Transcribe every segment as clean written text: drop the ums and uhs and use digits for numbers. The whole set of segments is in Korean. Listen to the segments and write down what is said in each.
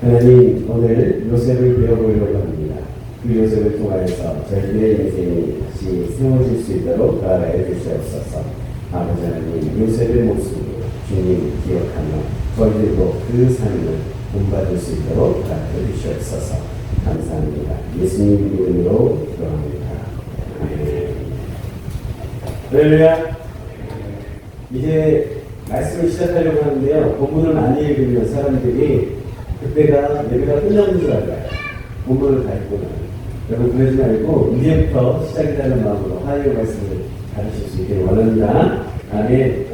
하나님 오늘 요셉을 배워보려고 합니다. 그 요셉을 통하여서 저희들의 인생이 다시 세워질 수 있도록 나아가야 주시옵소서. 아버지 하나님 요셉의 모습을 주님 기억하며 저희들도 그 삶을 본받을 수 있도록 나아가 주시옵소서. 감사합니다. 예수님 이름으로 기도합니다. 아멘. 할렐루야. 이제 말씀을 시작하려고 하는데요. 본문을 많이 읽으면 사람들이 그때가 예배가 끝나는 줄 알아요. 본문을 다 읽고 나면. 여러분 그러지 말고 이제부터 시작이라는 마음으로 하나님의 말씀을 가르칠 수 있기를 원합니다. 아멘.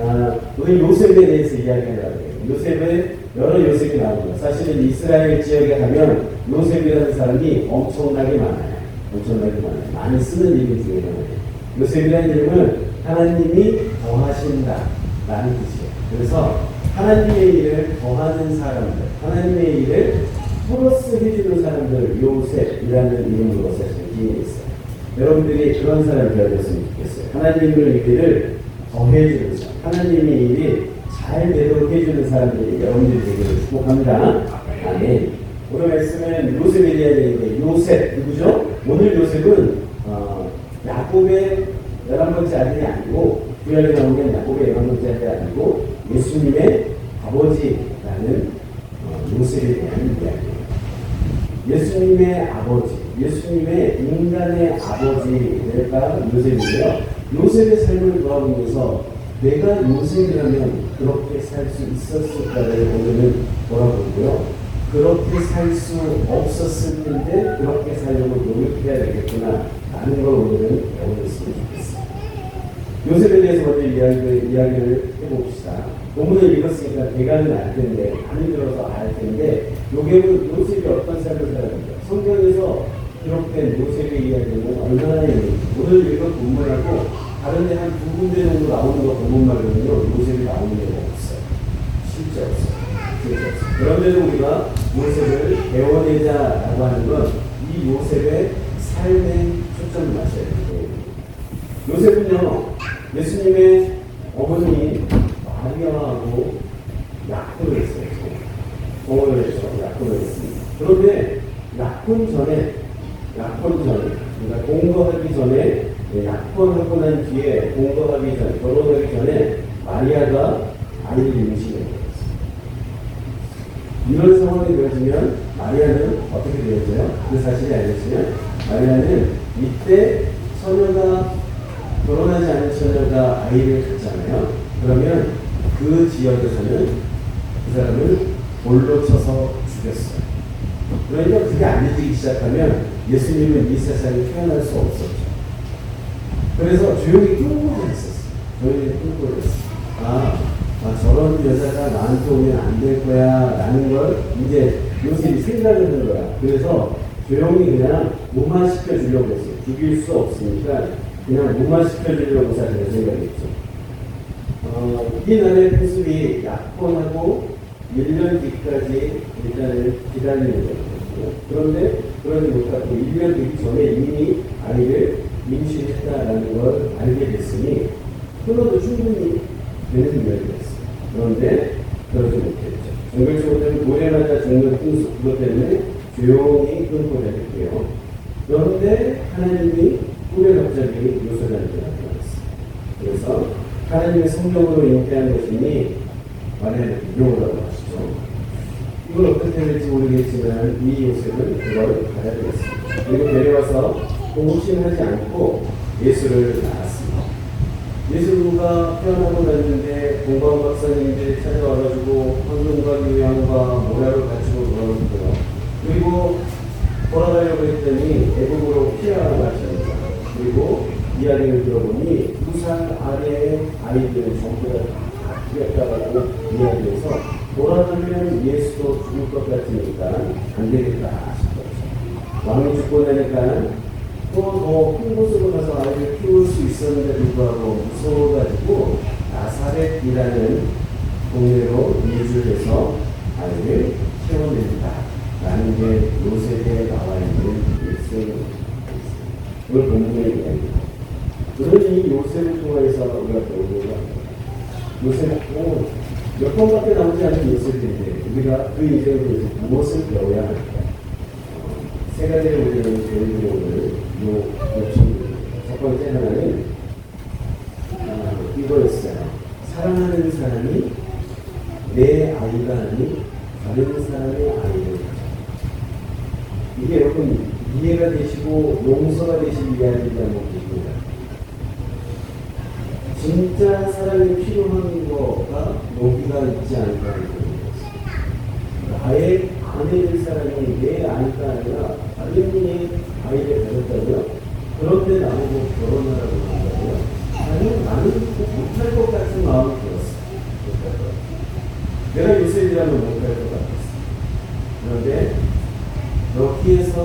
오늘 요셉에 대해서 이야기를 하고요. 요셉은 여러 요셉이 나옵니다. 사실은 이스라엘 지역에 가면 요셉이라는 사람이 엄청나게 많아요. 엄청나게 많아요. 많이 쓰는 이름 중에 하나예요. 요셉이라는 이름은 하나님이 더하신다 라는 뜻이에요. 그래서 하나님의 일을 더하는 사람들, 하나님의 일을 플러스 해주는 사람들, 요셉이라는 이름으로 사실 기인이 있어요. 여러분들이 그런 사람이 되었으면 좋겠어요. 하나님의 일을 더해주는 사람, 하나님의 일이 잘 되도록 해주는 사람들이 여러분들이 되기를 축복합니다. 아멘. 오늘 말씀은 요셉에 대한 얘기인데, 요셉 누구죠? 오늘 요셉은 야곱의 11번째 아들이 아니고, 구약에 나오는 야곱의 11번째 아들이 아니고 예수님의 아버지라는 요셉에 대한 이야기예요. 예수님의 아버지, 예수님의 인간의 아버지가 요셉인데요. 요셉의 삶을 돌아보면서 내가 요셉이라면 그렇게 살 수 있었을까를 오늘은 돌아보고요. 그렇게 살 수 없었을 텐데 그렇게 살려고 노력해야 되겠구나 라는 걸 오늘은 배워봤으면 좋겠습니다. 요셉에 대해서 먼저 이야기를 해봅시다. 본문을 읽었으니까 대강은 알 텐데, 많이 들어서 알 텐데, 요셉이 어떤 삶을 살았는가. 성경에서 기록된 요셉의 이야기는 얼마나 있는지, 오늘 읽은 본문하고 다른 데 한 두 군데 정도 나오는 거 본문만 보면요, 요셉이 나오는 데가 없어요. 실제 없어요. 실제 없어요. 그런데도 우리가 요셉을 배워내자라고 하는 건 이 요셉의 삶에 초점을 맞춰야 돼요. 요셉은요, 예수님의 어머니 마리아하고 약혼을 했어요. 공헌을 해서 약혼을 했습니다. 그런데 약혼 전에, 그러니까 공거하기 전에, 약혼하고 난 뒤에 공거하기 전에, 결혼하기 전에 마리아가 아이를 임신했어요. 이런 상황이 되어지면 마리아는 어떻게 되었어요? 그 사실이 알려지면 마리아는 이때 결혼하지 않은 처녀가 아이를 갖잖아요. 그러면 그 지역에서는 그 사람을 돌로 쳐서 죽였어요. 그러니까 그게 알려지기 시작하면 예수님은 이 세상에 태어날 수 없었죠. 그래서 조용히 끊고를 했었어요. 저런 여자가 나한테 오면 안 될 거야 라는 걸 이제 요셉이 생각을 한 거야. 그래서 조용히 그냥 무마시켜 주려고 했어요. 죽일 수 없으니까 그냥 무마시켜주려고 사실 생각했죠. 이 날의 모습이 약혼하고 1년 뒤까지 일단은 기다리는 거거든요. 그런데 그러지 못하고 1년 되기 전에 이미 아이를 임신했다라는 걸 알게 됐으니 끊어도 충분히 되는 이야기였어요. 그런데 그러지 못했죠. 정글적으로는 노래마다 죽는 풍습, 그것 때문에 조용히 끊고 다녔고요. 그런데 하나님이 꿈에 갑자기 요셉한테 나타났어요. 그래서 하나님의 성경으로 잉태한 것이니 만약에 이용하라고 하시죠. 이걸 어떻게 될지 모르겠지만 이 요셉은 그걸 받아들였습니다. 그리고 데려와서 공신하지 않고 예수를 낳았습니다. 예수가 태어나고 났는데 공방 박사님들이 찾아와가지고 황금과 유향과 모략을 갖추고 돌아오고요. 그리고 돌아가려고 했더니 애국으로 피하가셨습니다. 그리고 이야기를 들어보니 두 살 아래의 아이들은 전부 다 죽였다고 이야기해서 돌아가면 예수도 죽을 것 같으니까 안 되겠다 싶었죠. 왕이 죽고 나니까 또 더 큰 곳으로 가서 아이를 키울 수 있었는데 불구하고 무서워가지고 나사렛이라는 동네로 이주해서 아이를 키워낸다 라는 게 요셉에 나와 있는 일생입니다. 이걸 본문의 이야기입니다. 그러니 이 요셉을 통해서 우리가 배우는 거 요셉은 몇 번밖에 나오지 않은 요소들인데 우리가 그 이전에 무엇을 배워야 할까? 세 가지를 우리는 배우기로 오늘 요청드립니다. 첫 번째 하나는 이거였어요. 사랑하는 사람이 내 아이가 아닌 다른 사람의 아이를 가져. 이게 여러분 이해가 되시고 용서가 되실 이야기인지 한번 보십니다. 진짜 사랑이 필요한 거가 여기가 있지 않을까 하는 거예요. 아예 아내일 사람이 내 아이가 아니라 다른 분이 아이를 가졌다고요? 그런데 나보고 결혼하라고 한다고요? 아니, 나는 못할 것 같은 마음이 들었어. 못할 것 같아. 내가 요셉이라면 못할 것 같았어. 그런데 여기에서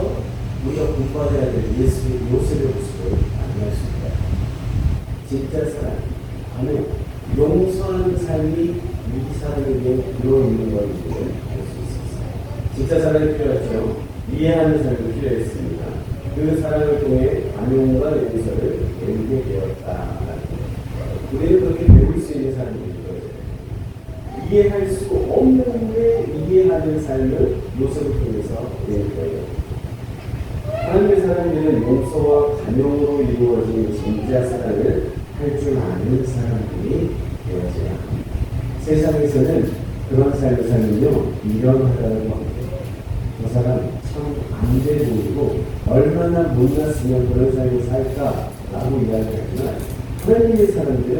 우리가 공부해야 될 요셉의 모습을 만날 수 있다. 진짜 사랑, 아니 용서하는 삶이 이 사람에게 들어있는 걸 알 수 있었어요. 진짜 사랑이 필요하죠. 이해하는 삶이 필요했습니다. 그 사랑을 통해 안용과 용서를 배우게 되었다. 우리는 그렇게 배울 수 있는 사람이 되는 거예요. 이해할 수 없는데 이해하는 삶을 요셉을 통해서 배울 거예요. 하나님의 사랑은 용서와 간용으로 이루어진 진짜 사랑을 할 줄 아는 사람들이 되어져야 합니다. 세상에서는 그런 삶을 살면요, 미련하다고 합니다. 저 사람 참 안 돼 보이고 얼마나 못났으면 그런 삶을 살까라고 이야기하지만 하나님의 사람들은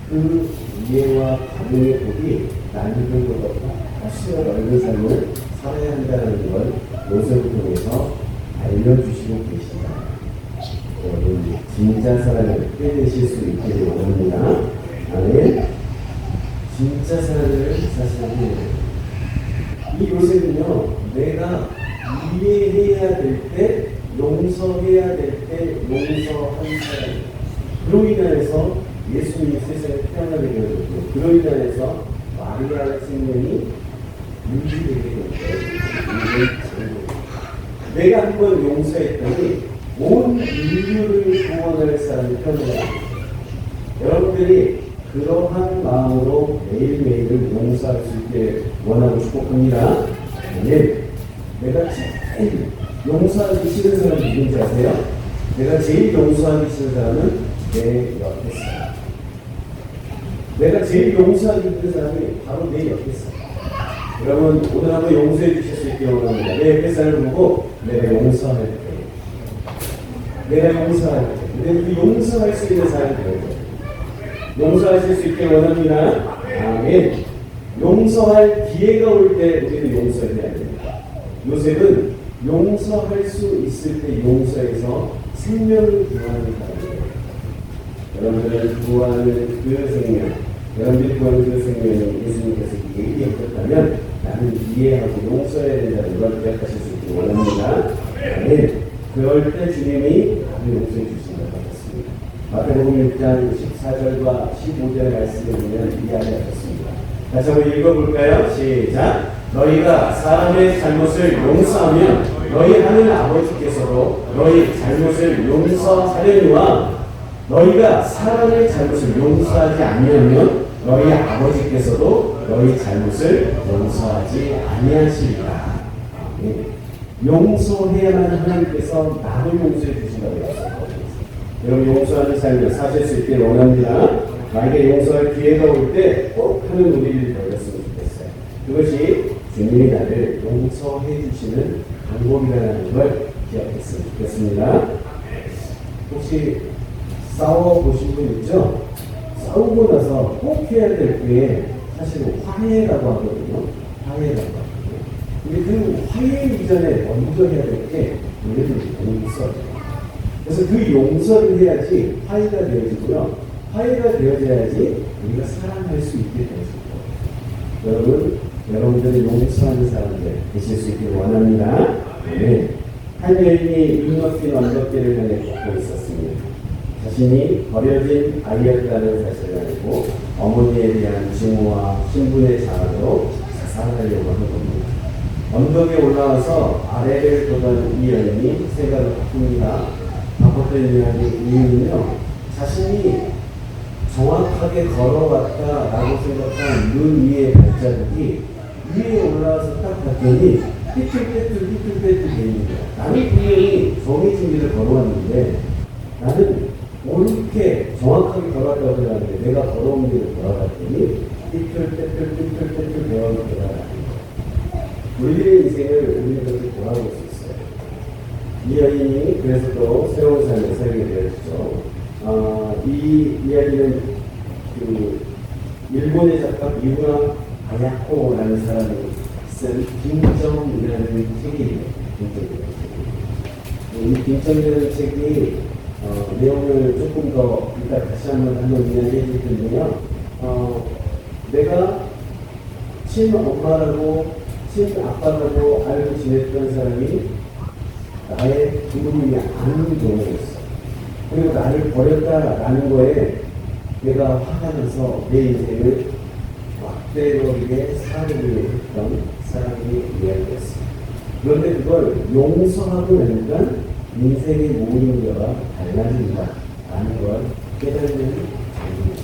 그 이해와 간용의 폭이 남들 것보다 훨씬 넓은 삶을 살아야 한다는 걸 요셉을 통해서 알려주시고 계십니다. 여러분, 진짜 사랑을 떼내실 수 있기를 원합니다. 아멘. 진짜 사랑을 사실은 이 요셉은요, 내가 이해해야 될 때, 용서해야 될 때 용서한 사람. 그로 인해서 예수님이 세상에 태어나게 되었고, 그로 인해서 마리아의 생명이 유지되게 되었고, 내가 한번 용서했더니 온 인류를 구원할 사람이 태어납니다. 여러분들이 그러한 마음으로 매일매일을 용서할 수 있게 원하고 축복합니다. 네. 내가 제일 용서하기 싫은 사람이 누군지 아세요? 내가 제일 용서하기 싫은 사람은 내 옆에 있어요. 내가 제일 용서하기 힘든 사람이 바로 내 옆에 있어요. 여러분, 오늘 한번 용서해 주실 수 있게 원합니다. 내 옆에 사람을 보고 내가 용서할 때, 내가 용서할 때, 그 용서할 수 있는 사람이 되어요. 용서하실 수 있게 원합니다. 아멘. 용서할 기회가 올 때 우리는 용서해야 됩니다. 요셉은 용서할 수 있을 때 용서해서 생명을 구하는 사람이에요. 여러분들은 구하는 그 생명, 여러분들이 구하는 그 생명이 예수님께서 얘기했다면 나는 이해하고 용서해야 된다는 걸 기억하실 수 있기 원합니다. 아멘. 그럴 때 주님이 나를 용서해 주신 것 같습니다. 마태복음 6장 14절과 15절 말씀을 보면 이야기하셨습니다. 다시 한번 읽어볼까요? 시작. 너희가 사람의 잘못을 용서하면 너희 하늘 아버지께서도 너희 잘못을 용서하려니와 너희가 사람의 잘못을 용서하지 아니하면 너희 아버지께서도 너희 잘못을 용서하지 아니하시리라. 용서해야만 하나님께서 나를 용서해 주신다고 했어요. 여러분, 용서하는 삶을 사실 수 있게 원합니다. 만약에 용서할 기회가 올 때 꼭 하는 우리를 배웠으면 좋겠어요. 그것이 주님이 나를 용서해 주시는 방법이라는 걸 기억했으면 좋겠습니다. 혹시 싸워보신 분 있죠? 싸우고 나서 꼭 해야 될 게 사실은 화해라고 하거든요. 화해라고 하거든요. 근데 그 화해 이전에 먼저 해야 될 게 우리는 용서예요. 그래서 그 용서를 해야지 화해가 되어지고요. 화해가 되어져야지 우리가 사랑할 수 있게 되어질 거예요. 여러분들이 용서하는 사람들 되실 수 있기를 원합니다. 네. 한 여인이 눈높이 언덕길을 향해 걷고 있었습니다. 자신이 버려진 아이였다는 사실을 알고 어머니에 대한 증오와 신분의 자아로 자살하려고 하는 겁니다. 언덕에 올라와서 아래를 보던 이 여인이 생각을 바꿉니다. 바꿨던 이유는요, 자신이 정확하게 걸어왔다라고 생각한 눈 위의 발자국이 위에 올라와서 딱 봤더니 삐뚤빼뚤 되는 거야. 나는 분명히 정해진 길을 걸어왔는데 나는 옳게 정확하게 걸어왔다고 생각하는데 내가 걸어온 길을 걸어갔더니 삐뚤빼뚤 배워서 돌아가는 거야. 우리의 인생을 우리는 그렇게 돌아볼 수 있어요. 이 여인이 그래서 또 새로운 삶을 살게 되었죠. 이 이야기는 그 일본의 작가 미우라 아야코라는 사람이 쓴 빈정이라는 책이에요. 이 빈정이라는 책이 내용을 조금 더 이따 다시 한번 이야기해 줄 텐데요. 내가 친엄마라고 친아빠라고 알고 지냈던 사람이 나의 부모님이 아닌 경우였어. 그리고 나를 버렸다라는 거에 내가 화가 나서 내 인생을 막대로리게 살으려 했던 사람이 이야기였어. 그런데 그걸 용서하고 나니까 인생의 모든 거가 달라진다라는 걸 깨닫는 장면입니다.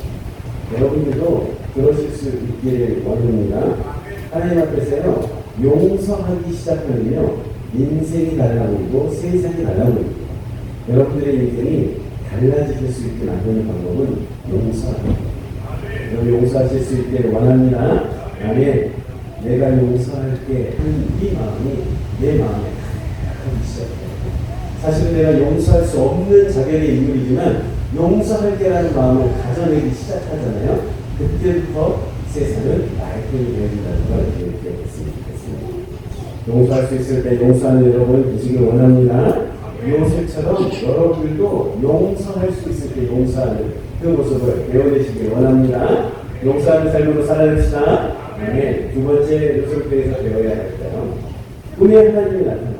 여러분들도 그러실 수 있기를 원합니다. 하나님 앞에서요, 용서하기 시작하면요, 인생이 달라보이고 세상이 달라보입니다. 여러분들의 인생이 달라지실 수 있게 만드는 방법은 용서합니다. 여러분 용서하실 수 있게 원합니다. 아멘. 내가 용서할게 하는 이 마음이 내 마음에 가득하기 시작해요. 사실은 내가 용서할 수 없는 자격의 인물이지만 용서할게라는 마음을 가져내기 시작하잖아요. 그때부터 세상은 나의 편이 되어진다는 걸 기억했으면 좋겠습니다. 용서할 수 있을 때 용서하는 여러분 되시길 원합니다. 요셉처럼 여러분들도 용서할 수 있을 때 용서하는 그 모습을 배워내시길 원합니다. 용서하는 삶으로 살아냅시다. 네, 두 번째 요셉에서 배워야 할까요? 꿈에 하나님이 나타나셨어요.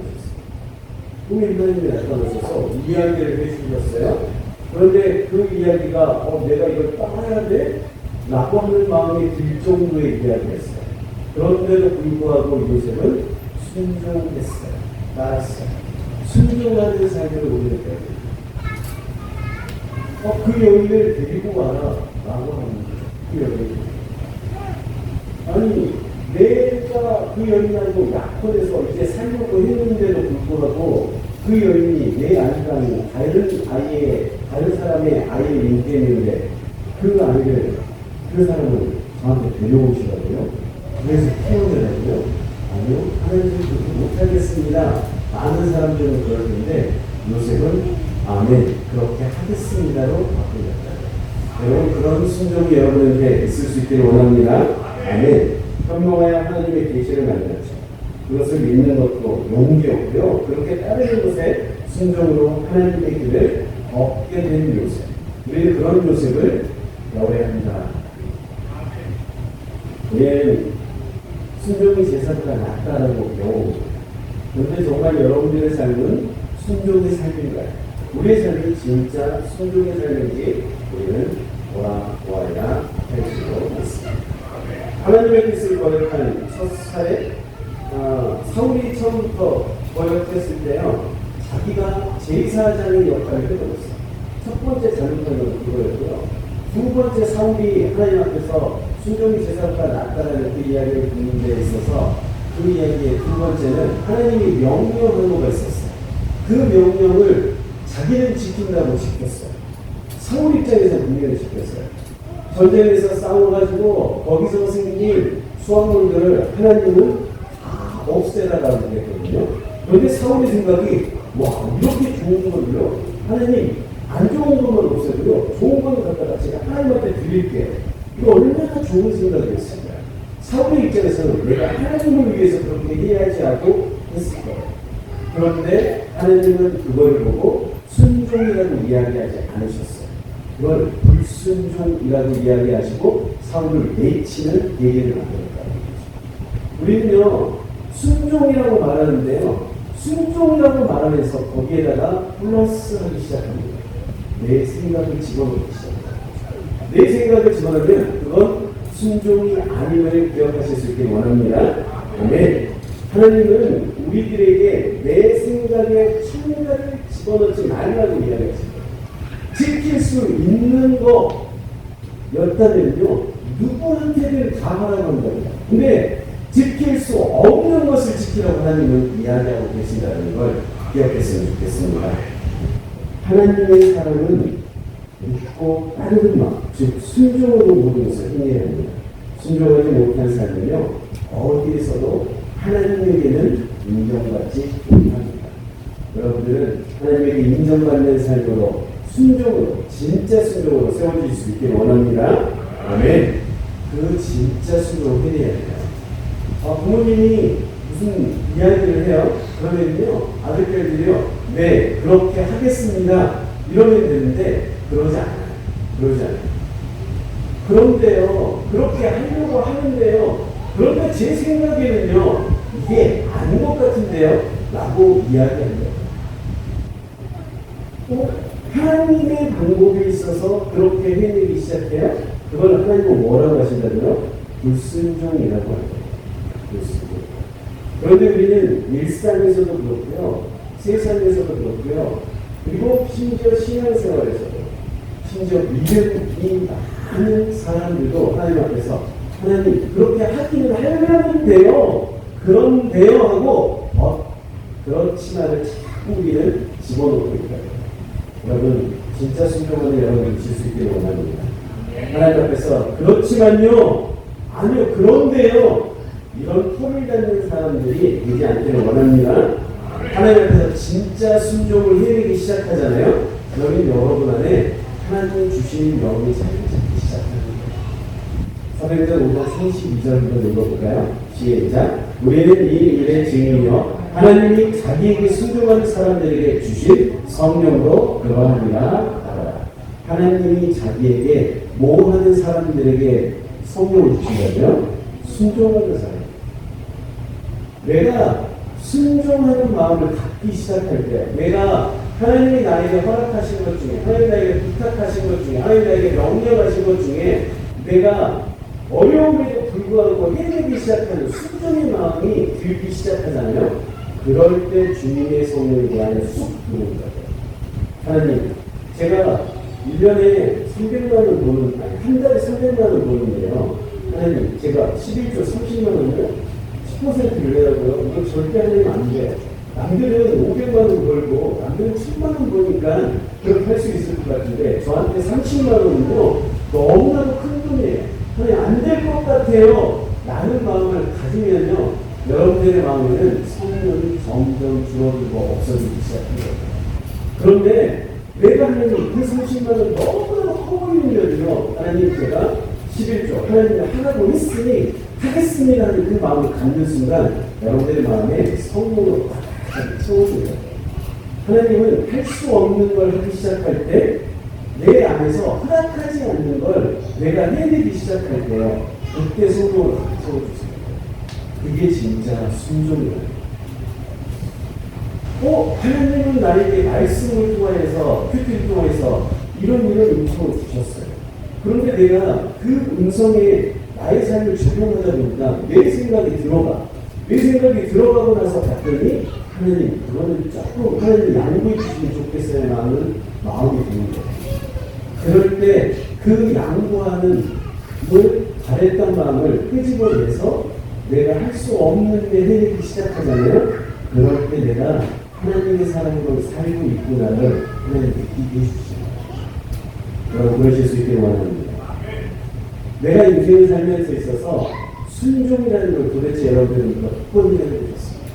꿈에 하나님이 나타나셔서 이야기를 해주셨어요. 그런데 그 이야기가 내가 이걸 떠나야 돼? 라고 하는 마음이 들 정도의 이야기였어요. 그런데도 불구하고 요셉은 순종했어요. 따랐어요. 순종하는 삶을 우리는 배워야 돼요. 그 여인을 데리고 와라 라고 하는 거예요. 그 여인. 아니 내가 그 여인하고 약혼해서 이제 살려고 했는데도 불구하고 그 여인이 내 아이랑 다른 사람의 아이를 잉태했는데 그 아이를 그 사람을 저한테 데려오시라고요? 그래서 태어나라고요? 아니요, 하나님 그렇게 못하겠습니다. 많은 사람들은 그럴 텐데 요셉은 아멘 그렇게 하겠습니다로 바꾸셨다. 여러분 그런 순종이 여러분에게 있을 수 있기를 원합니다. 아멘. 현명하여 하나님의 계시를 만났죠. 그것을 믿는 것도 용기였고요. 그렇게 따르는 것에 순종으로 하나님의 길을 걷게 된 요셉. 우리는 그런 요셉을 배워야 합니다. 우리는 순종이 제사보다 낫다라고 배워옵니다. 그런데 정말 여러분들의 삶은 순종의 삶인가요? 우리의 삶이 진짜 순종의 삶인지 우리는 보아야 할 수도 있습니다. 하나님의 뜻을 거역한 첫 사례, 사울이 처음부터 거역했을 때요, 자기가 제사장의 역할을 해버렸어요. 첫 번째 잘못한 건 그거였고요. 두 번째 사울이 하나님 앞에서 순종이 제사보다 낫다라는 그 이야기를 듣는 데 있어서 그 이야기의 두 번째는 하나님이 명령한 거가 있었어요. 그 명령을 자기는 지킨다고 지켰어요. 사울 입장에서 분명히 지켰어요. 전쟁에서 싸워가지고 거기서 생긴 수확물들을 하나님은 다 없애라라고 그랬거든요. 그런데 사울의 생각이 이렇게 좋은 거를요 하나님 안 좋은 것만 없애고요 좋은 거는 갖다가 제가 하나님한테 드릴게요. 이거 얼마나 좋은 생각이었을까요? 사울의 입장에서는 내가 하나님을 위해서 그렇게 해야지 하고 했을 거예요. 그런데 하나님은 그걸 보고 순종이라고 이야기하지 않으셨어요. 그걸 불순종이라고 이야기하시고 사울을 내치는 계기를 만들었다는 거죠. 우리는요 순종이라고 말하는데요 순종이라고 말하면서 거기에다가 플러스하기 시작합니다. 내 생각을 집어넣기 시작합니다. 내 생각을 집어넣으면 그건 순종이 아님을 기억하실 수 있길 원합니다. 아멘. 하나님은 우리들에게 내 생각에 첨가를 집어넣지 말라고 이야기하십니다. 지킬 수 있는 거 였다면요, 누구한테든 다 하라고 한답니다. 근데 지킬 수 없는 것을 지키라고 하나님은 이야기하고 계신다는 걸 기억했으면 좋겠습니다. 하나님의 사랑은 믿고 따르는 마음, 즉 순종으로 모든 것을 행해야 합니다. 순종하지 못한 삶은요, 어디에서도 하나님에게는 인정받지 못합니다. 여러분들은 하나님에게 인정받는 삶으로 순종으로, 진짜 순종으로 세워질 수 있기를 원합니다. 아멘. 그 진짜 순종을 해내야 돼요. 부모님이 무슨 이야기를 해요? 그러면요, 아들들이요, 네, 그렇게 하겠습니다. 이러면 되는데, 그러지 않아요. 그러지 않아요. 그런데요, 그렇게 하려고 하는데요, 그런데 제 생각에는요, 이게 아닌 것 같은데요? 라고 이야기합니다. 하나님의 방법에 있어서 그렇게 해내기 시작해요? 그걸 하나님은 뭐라고 하신다고요? 불순종이라고 합니다. 불순종. 그런데 우리는 일상에서도 그렇고요, 세상에서도 그렇고요, 그리고 심지어 신앙생활에서도, 심지어 믿음이 많은 사람들도 하나님 앞에서 하나님 그렇게 하기는 하려면 돼요. 그런데요 하고 그렇지만은 자꾸 우리는 집어넣고 있다. 여러분 진짜 순종하는 여러분이 있을 수 있기를 원합니다. 하나님 앞에서 그렇지만요, 아니요, 그런데요, 이런 털을 닫는 사람들이 되지 않기를 원합니다. 하나님 앞에서 진짜 순종을 해내기 시작하잖아요. 그러면 여러분 안에 하나님 주신 영의 자리를 잡기 시작합니다. 사도행전 5장 32절부터 읽어볼까요? 시작. 우리는 이 일의 증인이요 하나님이 자기에게 순종하는 사람들에게 주신 성령으로 그러합니다. 하나님이 자기에게 뭐 하는 사람들에게 성령을 주시냐면 순종하는 사람. 내가 순종하는 마음을 갖기 시작할 때, 내가 하나님이 나에게 허락하신 것 중에, 하나님이 나에게 부탁하신 것 중에, 하나님이 나에게 명령하신 것 중에 내가 어려움에도 불구하고 해내기 시작하는 순종의 마음이 들기 시작하잖아요. 그럴 때 주님의 성령이 내 안에 쑥 들어온다. 하나님, 제가 1년에 300만 원 버는, 아니, 한 달에 300만 원 버는데요. 하나님, 제가 11조 30만 원을 10% 내라고요. 이거 절대 하면 안 돼요. 남들은 500만 원 벌고, 남들은 1000만 원 버니까 그렇게 할 수 있을 것 같은데, 저한테 30만 원은요, 너무나도 큰 돈이에요. 하나님, 안 될 것 같아요. 라는 마음을 가지면요, 여러분들의 마음에는 성령이 점점 줄어들고 없어지기 시작합니다. 그런데 내가 하나님 그 30만 원 너무나도 허물이면요, 하나님 제가 11조 하나님 하라고 했으니 하겠습니다 하는 그 마음을 갖는 순간 여러분들의 마음에 성령으로 딱 채워집니다. 하나님은 할 수 없는 걸 하기 시작할 때 내 안에서 허락하지 않는 걸 내가 해내기 시작할 때요, 그때 성령으로 딱 채워주세요. 그게 진짜 순종이에요. 하나님은 나에게 말씀을 통해서, 큐티를 통해서 이런 음성을 주셨어요. 그런데 내가 그 음성에 나의 삶을 적용하다 보니까 내 생각이 들어가. 내 생각이 들어가고 나서 봤더니 하나님, 그거는 조금 하나님 양보해 주시면 좋겠어요 라는 마음이 드는 거예요. 그럴 때 그 양보하는 걸 잘했던 마음을 끄집어내서 내가 할 수 없는 데 해내기 시작하잖아요. 그럴 때 내가 하나님의 사랑으로 살고 있구나를 하나님 느끼게 해주십니다. 여러분 그러실 수 있기를 원합니다. 내가 인생을 살면서 있어서 순종이라는 걸 도대체 여러분들은 몇 번이나 해보셨습니다.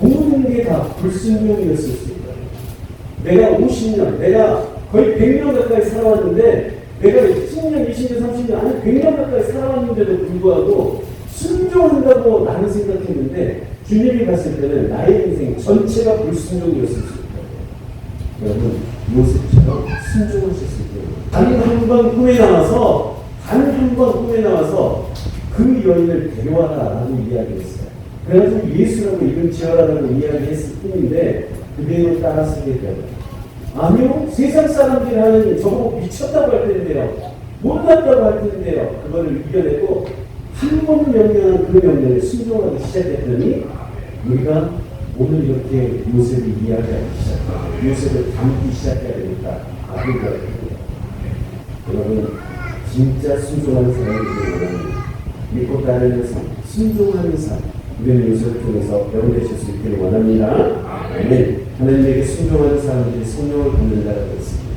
모든 게 다 불순종이었을 수 있다. 내가 50년, 내가 거의 100년 가까이 살아왔는데, 내가 10년, 20년, 30년, 아니 100년 가까이 살아왔는데도 불구하고 순종한다고 나는 생각했는데, 주님이 봤을 때는 나의 인생 전체가 불순종이었을 수 있다. 여러분, 요셉처럼 순종하셨을 때, 단 한 번 꿈에 나와서, 그 여인을 데려와라 라고 이야기했어요. 그래가지고 예수라고 이름 지어라라고 이야기했을 뿐인데, 그대로 따라 쓰게 되어요. 아니요, 세상 사람들이 하나님 저보고 미쳤다고 할 텐데요, 못났다고 할 텐데요, 그거를 이겨내고 한 번 명령한 그 명령에 순종하기 시작했더니 우리가 오늘 이렇게 요셉이 이야기하기 시작합니다. 요셉을 담기 시작해야 되니까 아들과 여러분, 진짜 순종하는 사람이 되기 원합니다. 믿고 따르는 삶, 순종하는 삶, 우리는 요소를 통해서 배워내실 수 있기를 원합니다. 아멘. 하나님에게 순종하는 사람들이 성령을 받는다고 했습니다.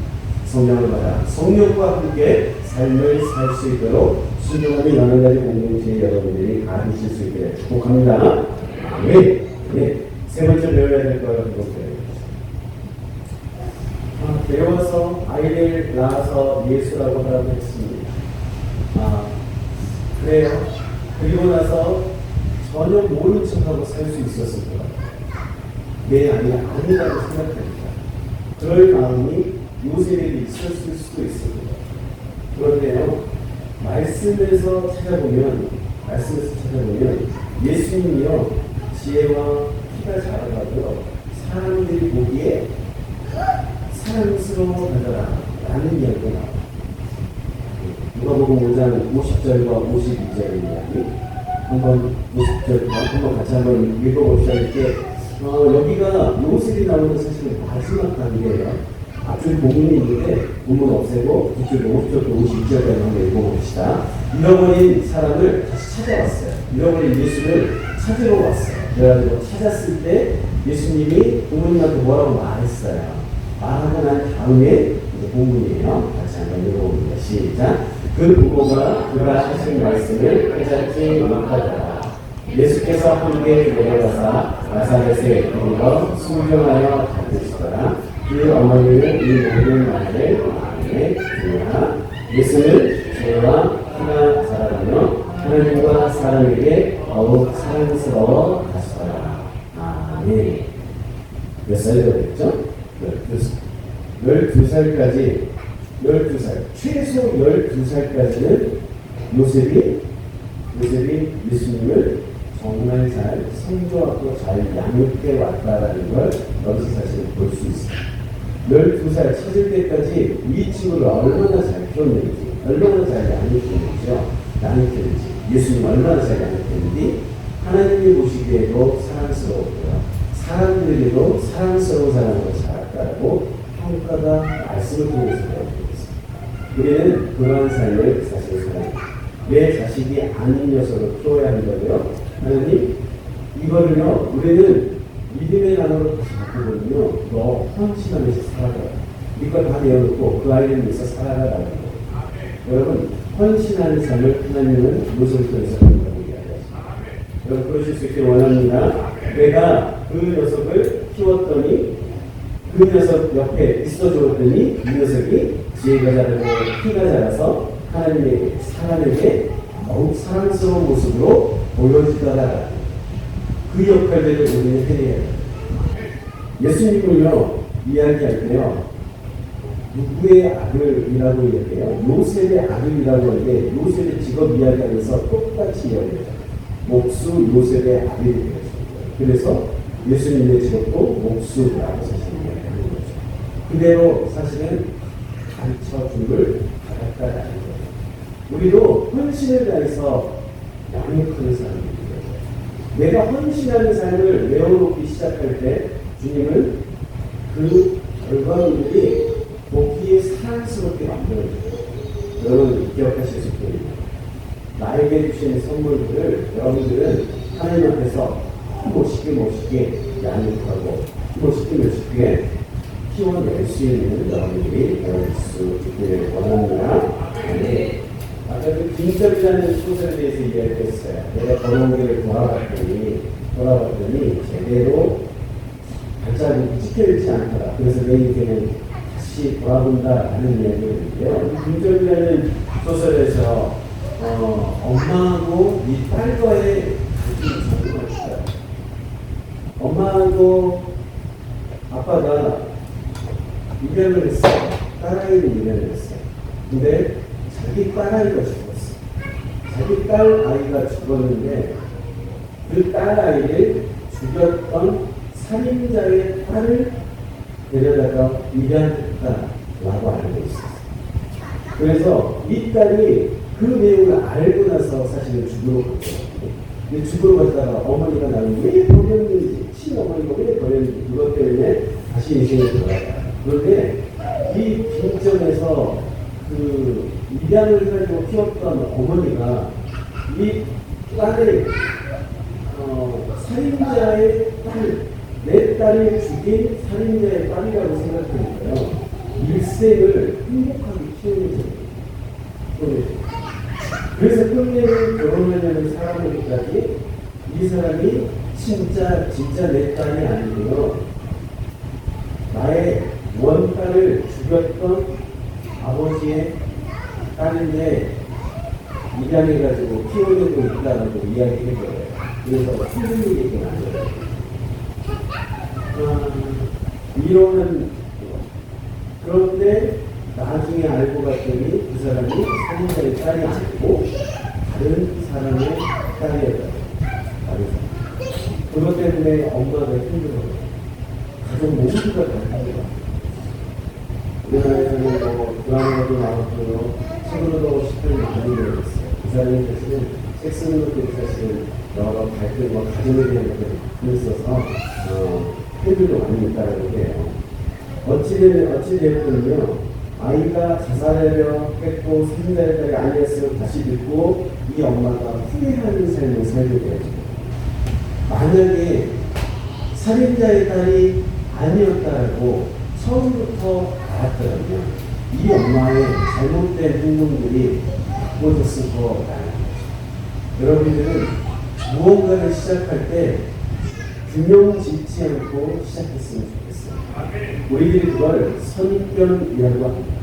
성령을 받아 성령과 함께 삶을 살 수 있도록 순종하는 여러 가지 공동체의 여러분들이 가르칠 수 있게 축복합니다. 아멘. 네. 세 번째 배워야 될 거라고 생각해요. 배워서 아이를 낳아서 예수라고 하라고 했습니다. 그래요. 그리고 나서 전혀 모른 척하고 살 수 있었을 것 같아요. 내 아이가 아니라고 생각합니다. 그럴 마음이 요셉에게 있었을 수도 있습니다. 그런데요, 말씀에서 찾아보면 예수님이요, 지혜와 키가 작아가고요, 사람들이 보기에 사랑스러워하더라 라는 이야기가 나와요. 누가복음 5장 50절과 52절의 이야기 한번 50절 한번 같이 한번 읽어봅시다. 이렇게 여기가 요셉이 나오는 사실은 마지막 단계예요. 앞쪽에 본문이 있는데 본문 없애고 뒤쪽에 50절부터 52절까지 한번 읽어봅시다. 잃어버린 사람을 다시 찾아왔어요. 잃어버린 예수를 찾으러 왔어요. 그래가지고 찾았을 때 예수님이 부모님한테 뭐라고 말했어요. 말하고 난 다음에 본문이에요. 다시 한번 읽어봅니다. 시작. 그 부모가 그가 하신 말씀을 깨닫지 못하더라. 예수께서 함께 내려가사 나사렛에 이르러 순종하여 받으시더라. 그 어머니는 이 모든 말을 마음에 두니라. 예수는 죄와 피가 자라며 하나님과 사람에게 더욱 사랑스러워 하시더라. 아멘. 몇 살이 됐죠? 12살까지, 최소 12살까지는 요셉이 예수님을 정말 잘 성조하고 잘 양육해 왔다라는 걸 여기서 사실 볼 수 있어요. 12살 찾을 때까지 이 친구를 얼마나 잘 키웠는지, 얼마나 잘 양육했는지, 예수님 얼마나 잘 양육했는지, 하나님이 보시기에도 사랑스러웠고요. 사람들에게도 사랑스러운 사람으로 자랐다고 평가가 말씀을 통해서 배우고 있습니다. 우리는 그러한 삶을 사실 살아요. 내 자식이 아닌 녀석을 키워야 한다고요. 하나님, 이거를요, 우리는 믿음의 단어로 다시 바꾸거든요. 너 헌신하면서 살아라. 이걸 다 내어놓고 그 아이를 위해서 살아라라고. 여러분, 헌신하는 삶을 하나님은 요소를 통해서 한다고 이야기하십니다. 여러분, 그러실 수 있기를 원합니다. 내가 그 녀석을 키웠더니, 그 녀석 옆에 있어주었더니, 이 녀석이 지혜가 자라고 피가 자라서 하나님의 사람에게 더욱 사랑스러운 모습으로 보여지더라. 그 역할들을 우리는 해야 해요. 예수님은요, 이야기할 때요, 누구의 아들이라고 이야기해요? 요셉의 아들이라고 하는데, 요셉의 직업 이야기하면서 똑같이 이야기해요. 목수 요셉의 아들이 되었습니다. 그래서 예수님의 직업도 목수라고 사실 이야기하는 거죠. 그대로 사실은 가르쳐 줌을 받았다라는 거예요. 우리도 헌신을 다해서 양육하는 사람입니다. 내가 헌신하는 삶을 내어놓기 시작할 때 주님은 그 결과물들이 보기에 사랑스럽게 만들어줘요. 여러분 기억하실 수 있습니다. 나에게 주신 선물들을 여러분들은 하나님 앞에서 멋있게 양육하고 멋있게 키워낼 수 있는 여러분들이 될 수 있기를 원합니다. 네. 아까 그 빈접이라는 소설에 대해서 이야기했어요. 내가 걸어온 길을 돌아봤더니 제대로 발자국이 찍혀있지 않더라. 그래서 내 인생은 다시 돌아본다라는 이야기를 했는데요. 빈접이라는 소설에서 엄마하고 이 딸과의 관계를 설명합니다. 엄마하고 아빠가 입양을 했어요. 딸아이를 입양을 했어요. 근데 자기 딸아이가 죽었어. 자기 딸아이가 죽었는데 그 딸아이를 죽였던 살인자의 딸을 데려다가 입양했다라고 알고 있었어요. 그래서 이 딸이 그 내용을 알고 나서 사실은 죽으러 갔거든요. 근데 죽으러 갔다가 어머니가 나를 왜 버렸는지, 친어머니가 왜 버렸는지 그것 때문에 다시 인생에 돌아가요. 그런데 이 빈점에서 그 입양을 가지고 키웠던 어머니가 이 딸을 살인자의 딸, 내 딸을 죽인 살인자의 딸이라고 생각하니까요. 일생을 행복하게 키우는 거예요. 그래서 끝내는 결혼하려는 사람에게까지 이 사람이 진짜 내 딸이 아니고요. 나의 원딸을 죽였던 아버지의 딸인데 입양해가지고 키워내고 있다라고 이야기를 해요. 그래서 틀린 얘기는 아니에요. 이론은 그런데 나중에 알고 봤더니 그 사람이 살인자의 딸이 아니고 다른 사람의 딸이었다. 다른 사람. 그것 때문에 엄마가 힘들어요. 가족 모두가 다 힘들어요. 우리나라에서는 뭐 드라마도 나왔고요. 책으로도 시간이 많이 되었어요. 그 사람이 사실은 책 쓰는 것들이 사실은 여러 갈등, 가정에 대한 것들을 써서 표들도 많이 있다고 해요. 어찌되었든요, 아이가 자살하려 했고 살인자의 딸이 아니었으면 다시 듣고 이 엄마가 후회하는 삶을 살게 되었죠. 만약에 살인자의 딸이 아니었다고 처음부터 알았더라면 이 엄마의 잘못된 행동들이 바꿔졌을 거라는 거죠. 여러분들은 무언가를 시작할 때 균형 짓지 않고 시작했으면 좋겠어요. 우리들이 그걸 선견이라고 합니다.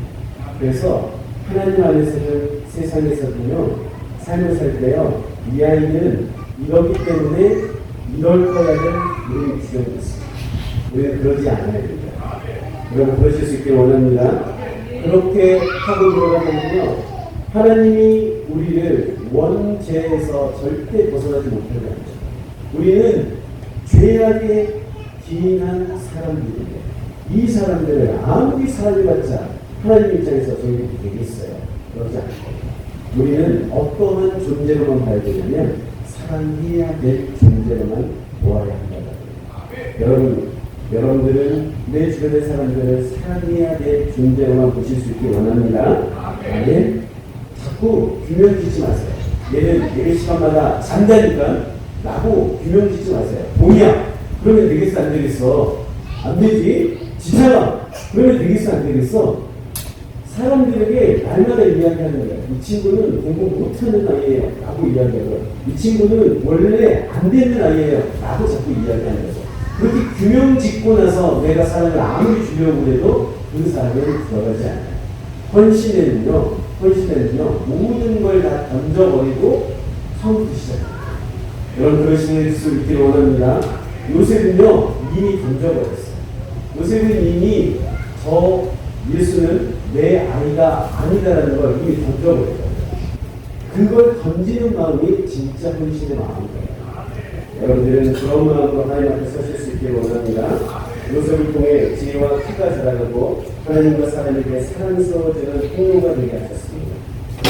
그래서 하나님 안에서는 세상에서는요, 삶을 살 때요, 이 아이는 이러기 때문에 이럴 거야를 우리는 지정했습니다. 우리는 그러지 않아야 됩니다. 여러분 그러실 수 있길 원합니다. 그렇게 하고 들어가면요, 하나님이 우리를 원죄에서 절대 벗어나지 못하게 합니다. 우리는 죄악에 기인한 사람들인데 이 사람들을 아무리 사랑해봤자 하나님 입장에서 저희들이 되겠어요. 그러지 않고 우리는 어떠한 존재로만 봐야 되냐면 사랑해야 될 존재로만 보아야 한다. 여러분들은 내 주변의 사람들을 사랑해야 될 존재로만 보실 수 있길 원합니다. 아니, 자꾸 균형 짓지 마세요. 얘는 예배 시간마다 잔다니까 라고 균형 짓지 마세요. 동이야. 그러면 되겠어 안 되겠어? 안 되지. 지쳐라. 그러면 되겠어 안 되겠어? 사람들에게 날마다 이야기하는 거예요. 이 친구는 공부 못하는 아이예요 라고 이야기하고요. 이 친구는 원래 안 되는 아이예요 라고 자꾸 이야기하는 거죠. 그렇게 균형 짓고 나서 내가 사람을 아무리 주려고 해도 그 사람은 들어가지 않아요. 헌신에는요 모든 걸 다 던져버리고 처음부터 시작합니다. 여러분 그러실 수 있기를 원합니다. 요셉은요 이미 던져버렸어요. 요셉은 이미 예수는 내 아이가 아니다라는 걸 이미 던져버렸어요. 그걸 던지는 마음이 진짜 헌신의 마음이에요. 여러분들은 그런 마음으로 하나님 앞에 서실 수 있기를 원합니다. 요셉을 통해 지혜와 키가 자라가고 하나님과 사람에게 사랑스러워지는 통로가 되게 하셨습니다.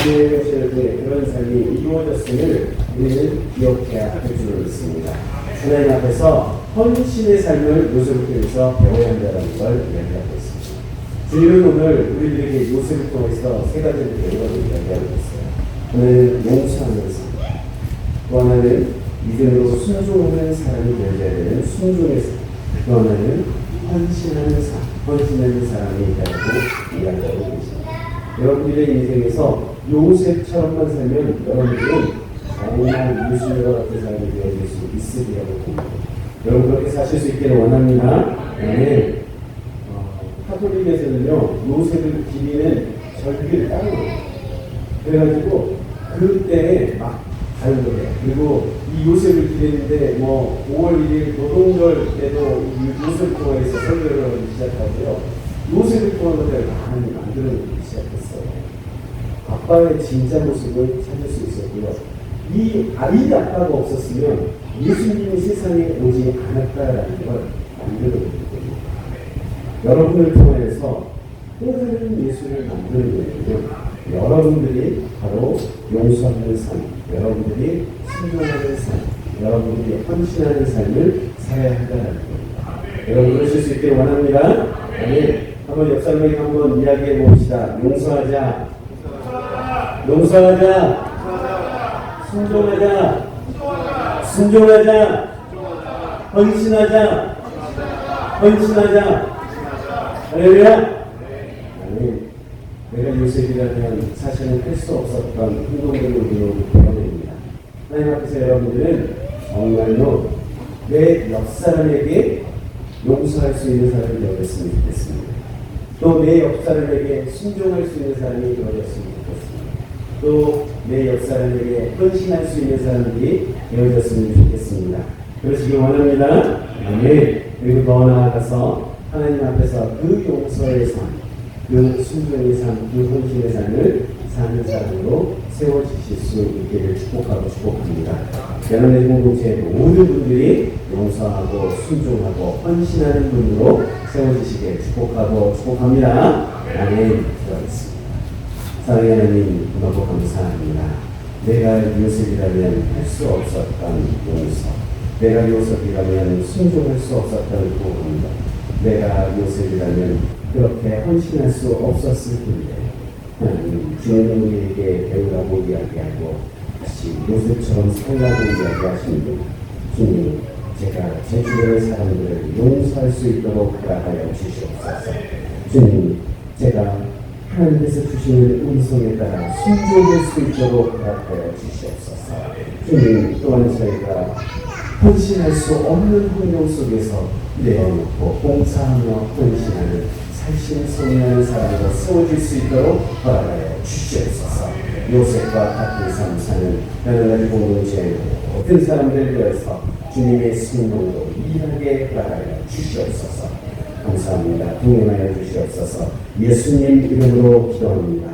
그의 통해 그런 삶이 이루어졌음을 우리는 기억해야 할 줄을 믿습니다. 하나님 앞에서 헌신의 삶을 요셉을 통해서 배워야 한다는 걸 이야기하고 있습니다. 주님은 오늘 우리들에게 요셉을 통해서 세 가지를 배우라고 이야기하고 있어요. 하나는 용서하는 삶, 또 하나는 믿음으로 순종하는 사람이 되어야 되는 순종의 삶, 또 하나는 헌신하는 삶, 헌신하는 사람이 있다고 이야기하고 계십니다. 여러분들의 인생에서 요셉처럼만 살면 여러분들은 정말 예수님과 같은 사람이 되어질 수 있으리라고 봅니다. 여러분 그렇게 사실 수 있기를 원합니다. 네. 카톨릭에서는요 요셉을 기리는 절기를 따로 그래가지고 그때에 막 가는 거예요. 그리고 이 요셉을 기리는데 5월 1일 노동절 때도 이 요셉을 통해서 설교를 하기 시작하고요. 요셉을 통한 것들을 많이 만들어내기 시작했어요. 아빠의 진짜 모습을 찾을 수 있었고요. 이 아빠가 없었으면 예수님이 세상에 오지 않았다라는 걸 만들어내는 거예요. 여러분을 통해서 또 다른 예수를 만들어내는 여러분들이 바로 용서하는 삶, 여러분들이 순종하는 삶, 여러분들이 헌신하는 삶을 살아야 한다는 겁니다. 여러분 그러실 수 있기를 원합니다. 아멘. 한번 옆 사람에게 한번 이야기해 봅시다. 용서하자. 용서하자. 순종하자. 순종하자. 헌신하자. 헌신하자. 할렐루야. 아멘. 내가 요셉이라면 사실은 할 수 없었던 행동들을 우리로 보여드립니다. 하나님 앞에서 여러분들은 정말로 내 옆사람에게 용서할 수 있는 사람이 되었으면 좋겠습니다. 또 내 옆사람에게 순종할 수 있는 사람이 되어졌으면 좋겠습니다. 또 내 옆사람에게 헌신할 수 있는 사람들이 되어졌으면 좋겠습니다. 그러시기 원합니다. 아멘. 그리고 더 나아가서 하나님 앞에서 그 용서의 삶, 그 순종의 삶, 그 헌신의 삶을 사는 사람으로 세워주실 수 있기를 축복하고 축복합니다. 여러분의 공동체 모든 분들이 용서하고 순종하고 헌신하는 분으로 세워주시기를 축복하고 축복합니다. 아멘. 기도하겠습니다. 사랑하는 하나님, 너무 감사합니다. 내가 요셉이라면 할 수 없었던 용서, 내가 요셉이라면 순종할 수 없었던 구원입니다. 내가 요셉이라면 그렇게 헌신할 수 없었을 텐데 하나님, 주님 우리에게 배우라고 이야기하고 다시 요셉처럼 살라고 이야기하십니다. 주님, 제가 제 주변의 사람들을 용서할 수 있도록 허락하여 주시옵소서. 주님, 제가 하나님께서 주시는 음성에 따라 순종할 수 있도록 허락하여 주시옵소서. 주님, 또한 저희가 헌신할 수 없는 환경 속에서 내어놓고 봉사하며 헌신하는 살신 성령의 사람으로 세워질 수 있도록 허락하여 주시옵소서. 요셉과 같은 삶 사는 하나님의 공동체 모든 사람들을 위해서 주님의 승용으로 일하게 허락하여 주시옵소서. 감사합니다. 동행하여 주시옵소서. 예수님 이름으로 기도합니다.